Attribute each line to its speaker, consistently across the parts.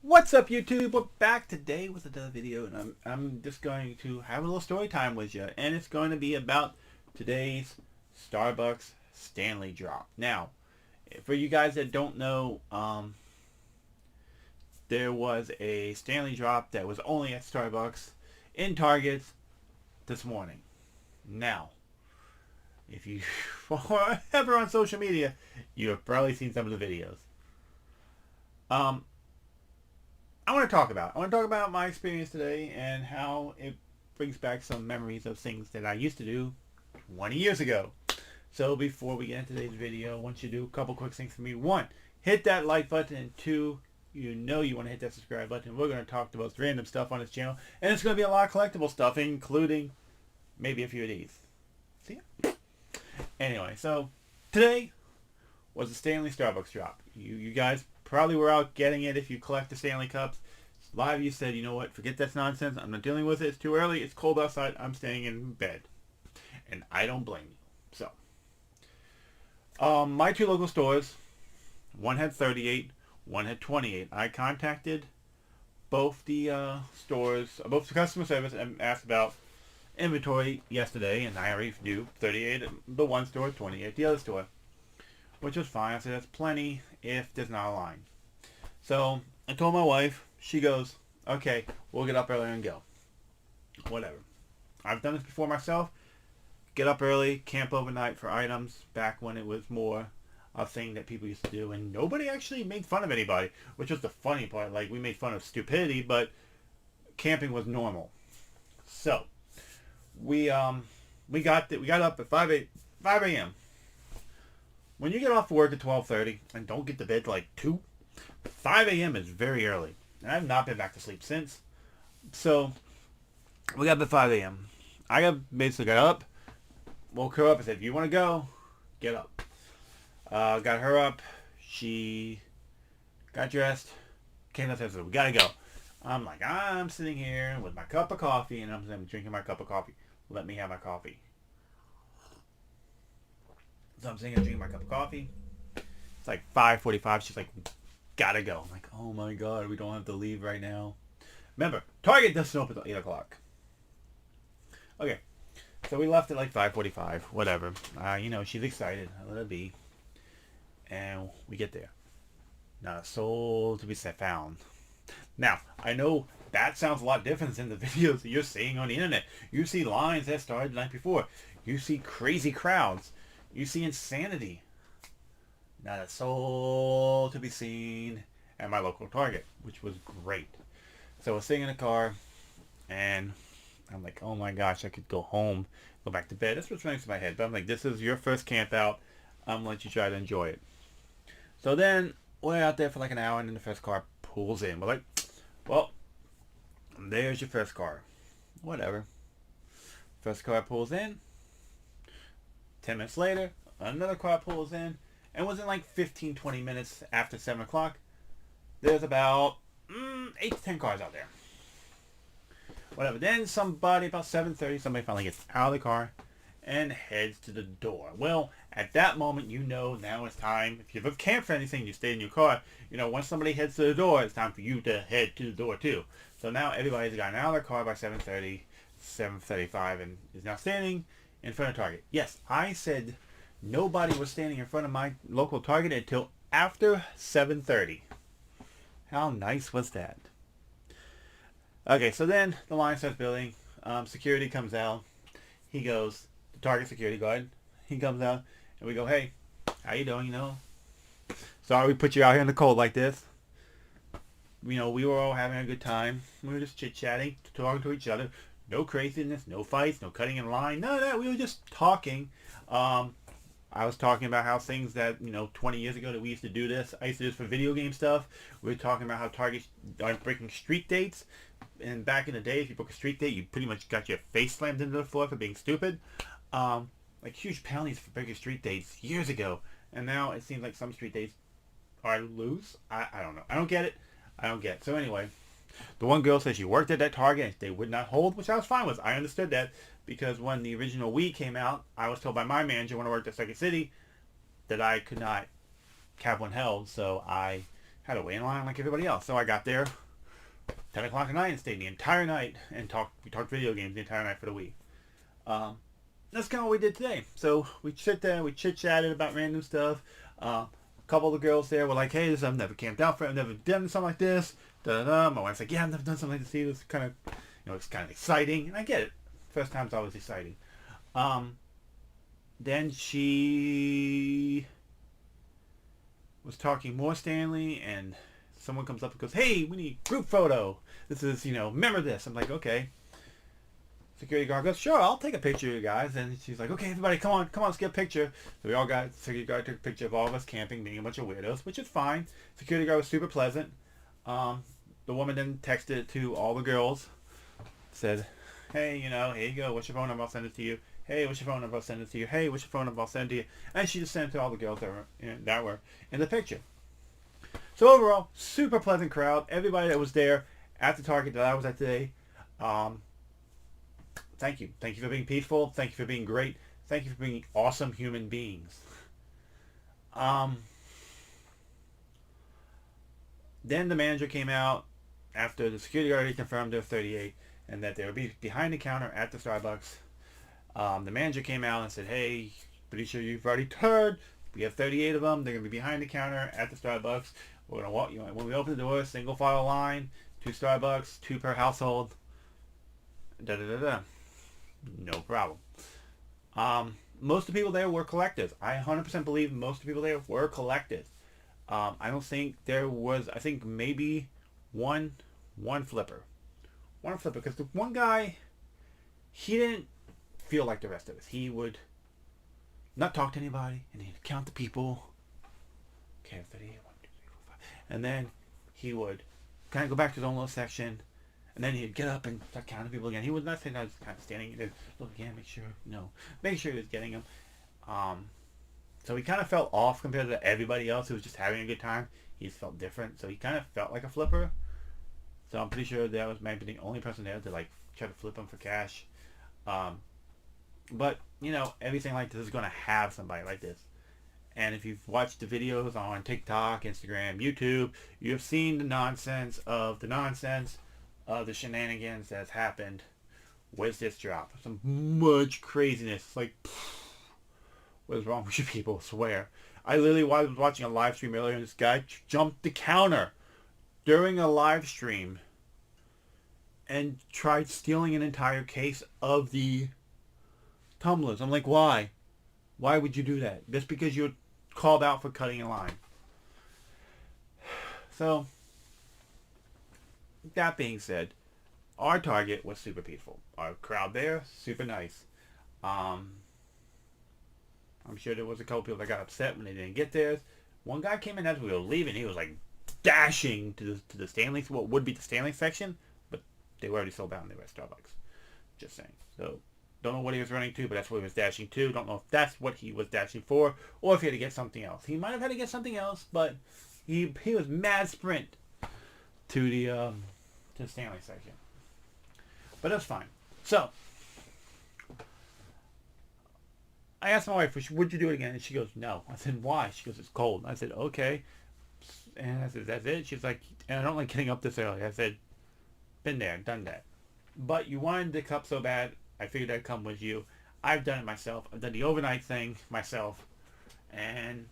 Speaker 1: What's up, YouTube? We're back today with another video, and I'm just going to have a little story time with you, and it's going to be about today's Starbucks Stanley drop. Now, for you guys that don't know, there was a Stanley drop that was only at Starbucks in Target this morning. Now, if you are ever on social media, you have probably seen some of the videos. I want to talk about my experience today and how it brings back some memories of things that I used to do 20 years ago. So before we get into today's video, I want you to do a couple quick things for me. One, hit that like button, and two, you want to hit that subscribe button. We're going to talk the most random stuff on this channel, and it's going to be a lot of collectible stuff, including maybe a few of these. See ya. Anyway, so today was the Stanley Starbucks drop. You guys probably were out getting it if you collect the Stanley Cups. A lot of you said, you know what, forget that nonsense. I'm not dealing with it. It's too early. It's cold outside. I'm staying in bed. And I don't blame you. So, my two local stores, one had 38, one had 28. I contacted both the stores, both the customer service, and asked about inventory yesterday, and I already knew 38 at the one store, 28 at the other store, which was fine. I said that's plenty if there's not a line. So I told my wife. She goes, okay, we'll get up early and go. Whatever. I've done this before myself. Get up early, camp overnight for items back when it was more a thing that people used to do, and nobody actually made fun of anybody, which was the funny part. Like, we made fun of stupidity, but camping was normal. So we got up at 5 a.m. When you get off work at 12:30 and don't get to bed till like 2, 5 a.m. is very early. And I've not been back to sleep since. So we got up at 5 a.m. I basically got up, woke her up and said, if you want to go, get up. Got her up. She got dressed, came upstairs and said, we got to go. I'm like, I'm sitting here with my cup of coffee, and I'm drinking my cup of coffee. Let me have my coffee. So I'm sitting here drinking my cup of coffee. It's like 5:45. She's like, gotta go. I'm like, oh my god, we don't have to leave right now. Remember, Target doesn't open until 8 o'clock. Okay, so we left at like 5:45, whatever. She's excited. I let her be. And we get there. Not a soul to be found. Now, I know that sounds a lot different than the videos that you're seeing on the internet. You see lines that started the night before. You see crazy crowds. You see insanity. Not a soul to be seen at my local Target, which was great. So I was sitting in the car, and I'm like, oh my gosh, I could go home, go back to bed. That's what's running through my head. But I'm like, this is your first camp out. I'm going to let you try to enjoy it. So then we're out there for like an hour, and then the first car pulls in. We're like, well, there's your first car. Whatever. First car pulls in. 10 minutes later, another car pulls in. And within like 15-20 minutes after 7 o'clock, there's about 8 to 10 cars out there. Whatever. Then about 7:30, somebody finally gets out of the car and heads to the door. Well, at that moment, now it's time. If you've ever camped for anything, you stay in your car. Once somebody heads to the door, it's time for you to head to the door too. So now everybody's gotten out of their car by 7:30, 7:35, and is now standing in front of Target. Yes, I said nobody was standing in front of my local Target until after 7:30. How nice was that? Okay, so then the line starts building. Security comes out. He goes, the Target security guard. He comes out, and we go, hey, how you doing? Sorry we put you out here in the cold like this. We were all having a good time. We were just chit-chatting, talking to each other. No craziness, no fights, no cutting in line. None of that. We were just talking. I was talking about how things that, 20 years ago that we used to do this. I used to do this for video game stuff. We were talking about how Target are breaking street dates. And back in the day, if you broke a street date, you pretty much got your face slammed into the floor for being stupid. Like huge penalties for breaking street dates years ago. And now it seems like some street dates are loose. I don't know. I don't get it. So anyway, the one girl said she worked at that Target and they would not hold, which I was fine with. I understood that. Because when the original Wii came out, I was told by my manager when I worked at Second City that I could not have one held, so I had to wait in line like everybody else. So I got there 10 o'clock at night and stayed the entire night and we talked video games the entire night for the week. That's kind of what we did today. So we sit there, we chit-chatted about random stuff. A couple of the girls there were like, hey, I've never camped out for it. I've never done something like this. Da-da-da. My wife's like, yeah, I've never done something like this either. It's kind of, it's kind of exciting. And I get it. First time's always exciting. Then she was talking more Stanley, and someone comes up and goes, hey, we need group photo. This is, remember this. I'm like, okay. Security guard goes, sure, I'll take a picture of you guys. And she's like, okay, everybody, come on, let's get a picture. So we all got, security guard took a picture of all of us camping, being a bunch of weirdos, which is fine. Security guard was super pleasant. The woman then texted it to all the girls. Said, hey, here you go. What's your phone number? I'll send it to you. Hey, what's your phone number? I'll send it to you. Hey, what's your phone number? I'll send it to you. And she just sent it to all the girls that were in the picture. So overall, super pleasant crowd. Everybody that was there at the Target that I was at today, thank you. Thank you for being peaceful. Thank you for being great. Thank you for being awesome human beings. Then the manager came out after the security guard confirmed there were 38 and that they would be behind the counter at the Starbucks. The manager came out and said, hey, pretty sure you've already heard. We have 38 of them. They're going to be behind the counter at the Starbucks. We're going to walk. When we open the door, single file line, 2 Starbucks, 2 per household. Da-da-da-da. No problem. Most of the people there were collectors. I 100% believe most of the people there were collectors. I don't think there was, I think maybe one flipper. One flipper, because the one guy, he didn't feel like the rest of us. He would not talk to anybody, and he'd count the people. Okay, 38, 1, 2, 3, 4, 5. And then he would kind of go back to his own little section, and then he'd get up and start counting people again. He was not saying I was kind of standing there, look again, make sure he was getting them. So he kind of felt off compared to everybody else who was just having a good time. He just felt different, so he kind of felt like a flipper. So I'm pretty sure that was maybe the only person there to like try to flip him for cash. But everything like this is going to have somebody like this. And if you've watched the videos on TikTok, Instagram, YouTube, you have seen the nonsense of the shenanigans that's happened with this drop. Some much craziness. Like, what is wrong with you people? I swear. I literally was watching a live stream earlier and this guy jumped the counter during a live stream and tried stealing an entire case of the tumblers. I'm like, why? Why would you do that? Just because you're called out for cutting a line. So, that being said, our Target was super peaceful. Our crowd there, super nice. I'm sure there was a couple people that got upset when they didn't get theirs. One guy came in as we were leaving. He was like dashing to the Stanley, what would be the Stanley section, but they were already sold out and they were at Starbucks. Just saying. So, don't know what he was running to, but that's what he was dashing to. Don't know if that's what he was dashing for, or if he had to get something else. He might have had to get something else, but he was mad sprint to the Stanley section. But that's fine. So, I asked my wife, would you do it again? And she goes, no. I said, why? She goes, it's cold. I said, okay. And I said, that's it? She's like, and I don't like getting up this early. I said, been there, done that. But you wanted the cup so bad, I figured I'd come with you. I've done it myself. I've done the overnight thing myself. And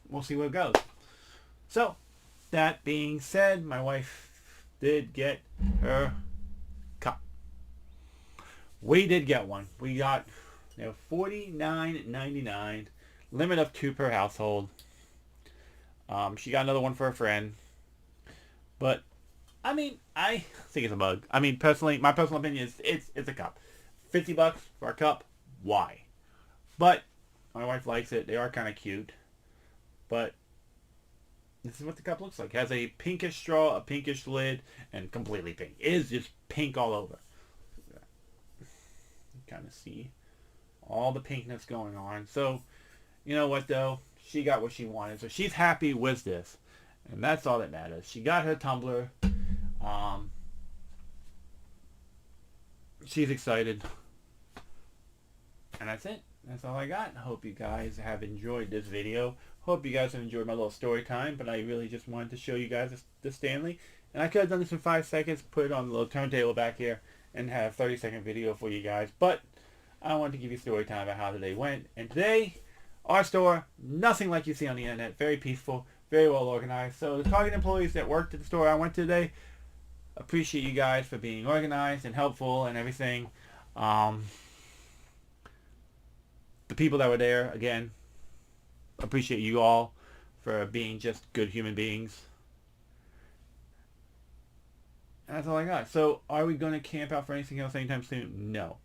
Speaker 1: we'll see where it goes. So, that being said, my wife did get her cup. We did get one. We got $49.99. Limit of 2 per household. She got another one for a friend. But, I mean, I think it's a mug. I mean, personally, my personal opinion is it's a cup. $50 for a cup. Why? But, my wife likes it. They are kind of cute. But, this is what the cup looks like. It has a pinkish straw, a pinkish lid, and completely pink. It is just pink all over. You kind of see all the pinkness going on. So, you know what though? She got what she wanted. So she's happy with this. And that's all that matters. She got her tumbler. She's excited. And that's it. That's all I got. Hope you guys have enjoyed this video. Hope you guys have enjoyed my little story time, but I really just wanted to show you guys the Stanley. And I could have done this in 5 seconds, put it on the little turntable back here, and have a 30-second video for you guys. But I wanted to give you story time about how today went. And today, our store, nothing like you see on the internet. Very peaceful, very well organized. So the Target employees that worked at the store I went to today, appreciate you guys for being organized and helpful and everything. The people that were there, again, appreciate you all for being just good human beings. And that's all I got. So, are we going to camp out for anything else anytime soon? No.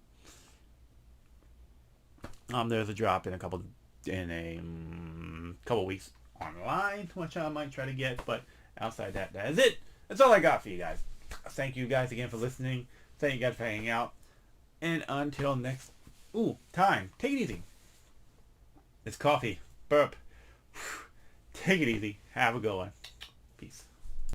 Speaker 1: There's a drop in a couple weeks online, which I might try to get. But outside that, that is it. That's all I got for you guys. Thank you guys again for listening. Thank you guys for hanging out. And until next time, take it easy. It's coffee. Burp. Take it easy. Have a good one. Peace.